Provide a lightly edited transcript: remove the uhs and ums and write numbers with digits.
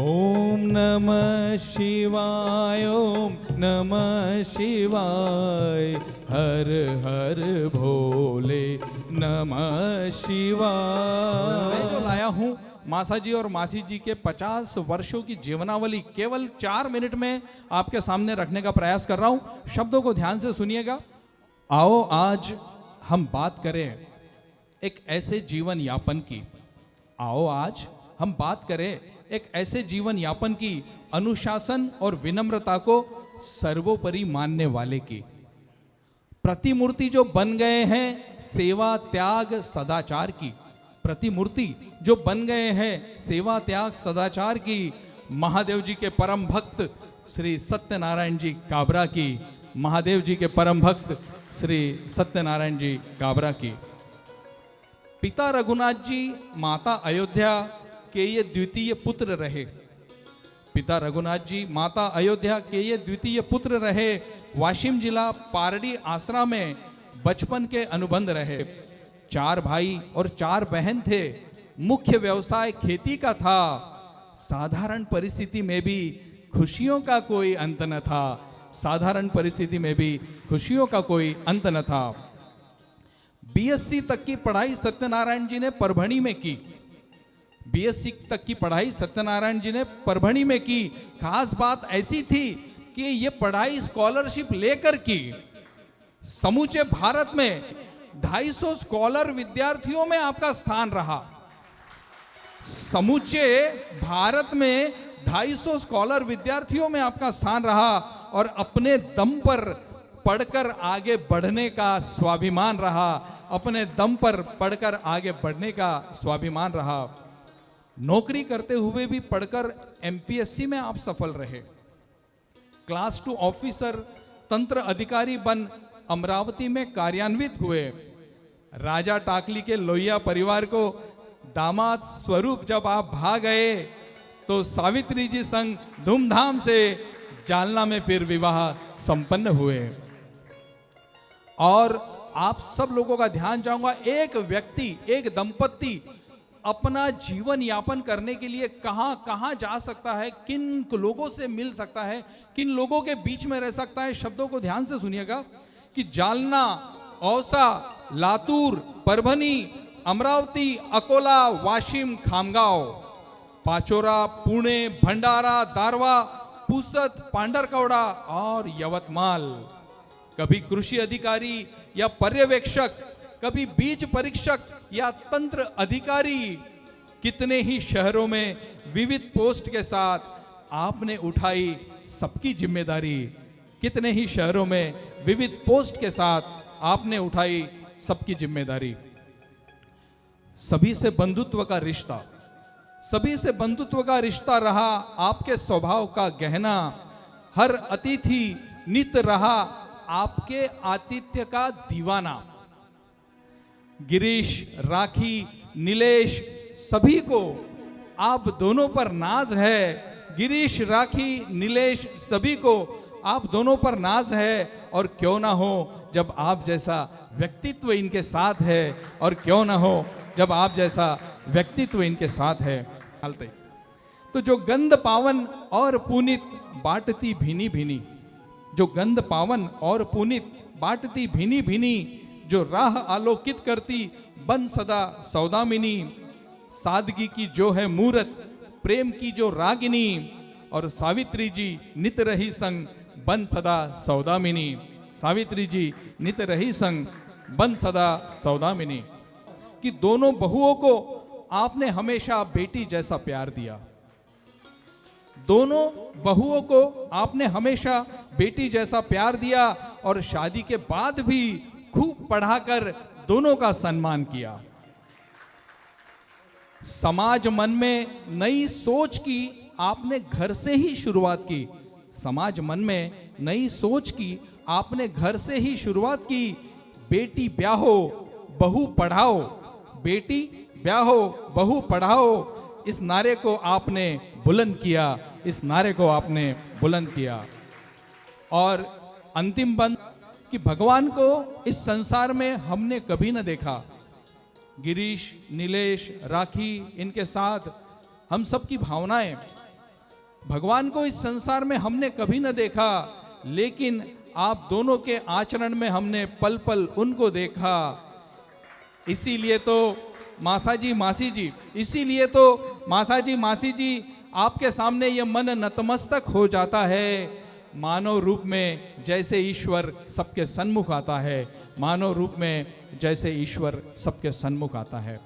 ओम नमः शिवाय, ओम नमः शिवाय, हर हर भोले नमः शिवाय। मैं जो लाया हूँ मासा जी और मासी जी के 50 वर्षों की जीवनावली केवल 4 मिनट में आपके सामने रखने का प्रयास कर रहा हूँ। शब्दों को ध्यान से सुनिएगा। आओ आज हम बात करें एक ऐसे जीवन यापन की, आओ आज हम बात करें एक ऐसे जीवन यापन की अनुशासन और विनम्रता को सर्वोपरि मानने वाले की। प्रतिमूर्ति जो बन गए हैं सेवा त्याग सदाचार की, प्रतिमूर्ति जो बन गए हैं सेवा त्याग सदाचार की, महादेव जी के परम भक्त श्री सत्यनारायण जी काबरा की, महादेव जी के परम भक्त श्री सत्यनारायण जी काबरा की। पिता रघुनाथ जी माता अयोध्या के ये द्वितीय पुत्र रहे। पिता रघुनाथ जी माता अयोध्या के ये द्वितीय पुत्र रहे। वाशिम जिला पारडी आसरा में बचपन के अनुबंध रहे। 4 भाई और 4 बहन थे। मुख्य व्यवसाय खेती का था। साधारण परिस्थिति में भी खुशियों का कोई अंत न था। साधारण परिस्थिति में भी खुशियों का कोई अंत न था। बीएससी तक की पढ़ाई सत्यनारायण जी ने परभणी में की। बीएससी तक की पढ़ाई सत्यनारायण जी ने परभणी में की। खास बात ऐसी थी कि ये पढ़ाई स्कॉलरशिप लेकर की। समूचे भारत में 250 स्कॉलर विद्यार्थियों में आपका स्थान रहा। समूचे भारत में 250 स्कॉलर विद्यार्थियों में आपका स्थान रहा और अपने दम पर पढ़कर आगे बढ़ने का स्वाभिमान रहा। अपने दम पर पढ़कर आगे बढ़ने का स्वाभिमान रहा। नौकरी करते हुए भी पढ़कर एमपीएससी में आप सफल रहे। क्लास 2 ऑफिसर तंत्र अधिकारी बन अमरावती में कार्यान्वित हुए। राजा टाकली के लोहिया परिवार को दामाद स्वरूप जब आप भाग गए तो सावित्री जी संग धूमधाम से जालना में फिर विवाह संपन्न हुए। और आप सब लोगों का ध्यान चाहूंगा, एक व्यक्ति एक दंपत्ति अपना जीवन यापन करने के लिए कहां कहां जा सकता है, किन लोगों से मिल सकता है, किन लोगों के बीच में रह सकता है। शब्दों को ध्यान से सुनिएगा कि जालना, औसा, लातूर, परभनी, अमरावती, अकोला, वाशिम, खामगांव, पाचोरा, पुणे, भंडारा, दारवा, पुसद, पांडरकौड़ा और यवतमाल। कभी कृषि अधिकारी या पर्यवेक्षक, कभी बीज परीक्षक या तंत्र अधिकारी, कितने ही शहरों में विविध पोस्ट के साथ आपने उठाई सबकी जिम्मेदारी। कितने ही शहरों में विविध पोस्ट के साथ आपने उठाई सबकी जिम्मेदारी। सभी से बंधुत्व का रिश्ता, सभी से बंधुत्व का रिश्ता रहा आपके स्वभाव का गहना। हर अतिथि नित रहा आपके आतिथ्य का दीवाना। गिरीश, राखी, नीलेश, सभी को आप दोनों पर नाज है। गिरीश, राखी, नीलेश, सभी को आप दोनों पर नाज है। और क्यों ना हो जब आप जैसा व्यक्तित्व इनके साथ है, और क्यों ना हो जब आप जैसा व्यक्तित्व इनके साथ है। तो जो गंध पावन और पुनीत बाटती भीनी भीनी, जो गंध पावन और पुनीत बाटती भीनी भीनी, जो राह आलोकित करती बन सदा सौदामिनी। सादगी की जो है मूरत, प्रेम की जो रागिनी, और सावित्री जी नित रही संग बन सदा सौदामिनी। सावित्री जी नित रही संग बन सदा सौदामिनी। कि दोनों बहुओं को आपने हमेशा बेटी जैसा प्यार दिया। दोनों बहुओं को आपने हमेशा बेटी जैसा प्यार दिया और शादी के बाद भी खूब पढ़ाकर दोनों का सम्मान किया। समाज मन में नई सोच की आपने घर से ही शुरुआत की। समाज मन में नई सोच की आपने घर से ही शुरुआत की। बेटी ब्याहो बहू पढ़ाओ, बेटी ब्याहो बहू पढ़ाओ, इस नारे को आपने बुलंद किया। इस नारे को आपने बुलंद किया। और अंतिम बंद कि भगवान को इस संसार में हमने कभी न देखा। गिरीश, नीलेश, राखी, इनके साथ हम सब की भावनाएं भगवान को इस संसार में हमने कभी न देखा, लेकिन आप दोनों के आचरण में हमने पल पल उनको देखा। इसीलिए तो मासाजी मासी जी, इसीलिए तो मासाजी मासी जी आपके सामने ये मन नतमस्तक हो जाता है। मानव रूप में जैसे ईश्वर सबके सन्मुख आता है, मानव रूप में जैसे ईश्वर सबके सन्मुख आता है।